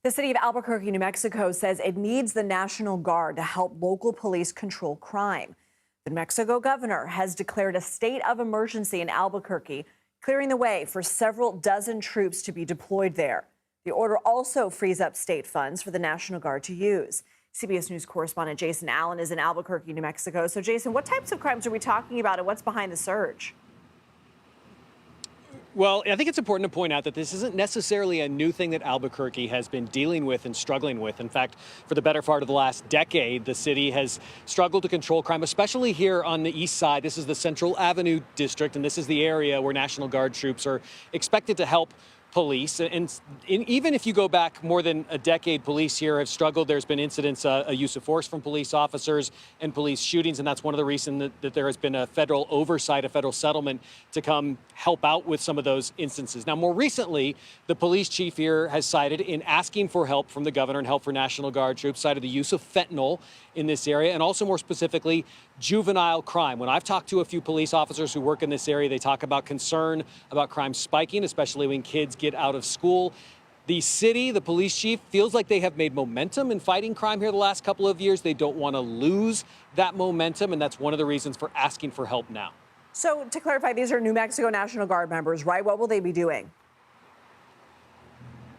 The city of Albuquerque, New Mexico says it needs the National Guard to help local police control crime. The New Mexico governor has declared a state of emergency in Albuquerque, clearing the way for several dozen troops to be deployed there. The order also frees up state funds for the National Guard to use. CBS News correspondent Jason Allen is in Albuquerque, New Mexico. So, Jason, what types of crimes are we talking about and what's behind the surge? Well, I think it's important to point out that this isn't necessarily a new thing that Albuquerque has been dealing with and struggling with. In fact, for the better part of the last decade, the city has struggled to control crime, especially here on the east side. This is the Central Avenue district, and this is the area where National Guard troops are expected to help police. And even if you go back more than a decade, police here have struggled. There's been incidents, a use of force from police officers and police shootings. And that's one of the reasons that there has been a federal oversight, a federal settlement to come help out with some of those instances. Now, more recently, the police chief here has cited in asking for help from the governor and help for National Guard troops, cited the use of fentanyl in this area, and also more specifically, juvenile crime. When I've talked to a few police officers who work in this area, they talk about concern about crime spiking, especially when kids get out of school. The city, the police chief, feels like they have made momentum in fighting crime here the last couple of years. They don't want to lose that momentum, and that's one of the reasons for asking for help now. So, to clarify, these are New Mexico National Guard members, right? What will they be doing?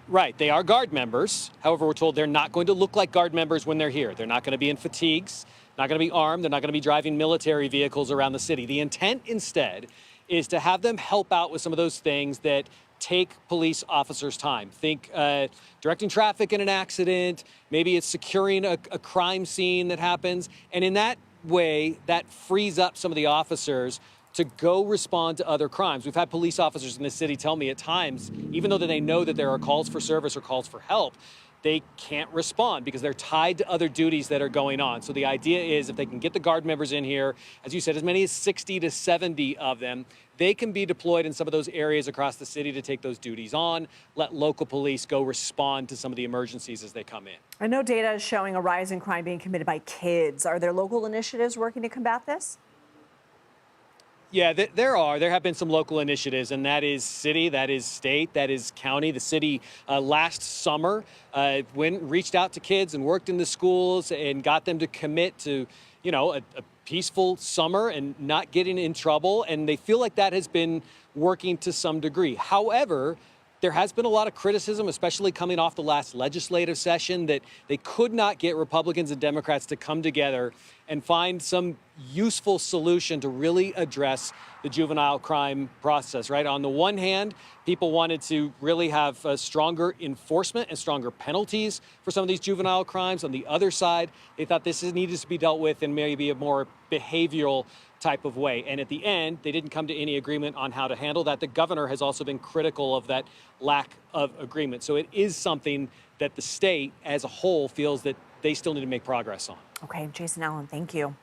Right. They are Guard members. However, we're told they're not going to look like Guard members when they're here. They're not going to be in fatigues, not going to be armed. They're not going to be driving military vehicles around the city. The intent instead is to have them help out with some of those things that take police officers time. Think directing traffic in an accident. Maybe it's securing a crime scene that happens. And in that way, that frees up some of the officers to go respond to other crimes. We've had police officers in this city tell me at times, even though they know that there are calls for service or calls for help, they can't respond because they're tied to other duties that are going on. So the idea is if they can get the Guard members in here, as you said, as many as 60 to 70 of them, they can be deployed in some of those areas across the city to take those duties on, let local police go respond to some of the emergencies as they come in. I know data is showing a rise in crime being committed by kids. Are there local initiatives working to combat this? Yeah, there have been some local initiatives, and that is city, that is state, that is county. The city last summer reached out to kids and worked in the schools and got them to commit to, a peaceful summer and not getting in trouble. And they feel like that has been working to some degree. However, there has been a lot of criticism, especially coming off the last legislative session, that they could not get Republicans and Democrats to come together and find some useful solution to really address the juvenile crime process, right? On the one hand, people wanted to really have stronger enforcement and stronger penalties for some of these juvenile crimes. On the other side, they thought this needed to be dealt with in maybe a more behavioral type of way. And at the end, they didn't come to any agreement on how to handle that. The governor has also been critical of that lack of agreement. So it is something that the state as a whole feels that they still need to make progress on. Okay, Jason Allen, thank you.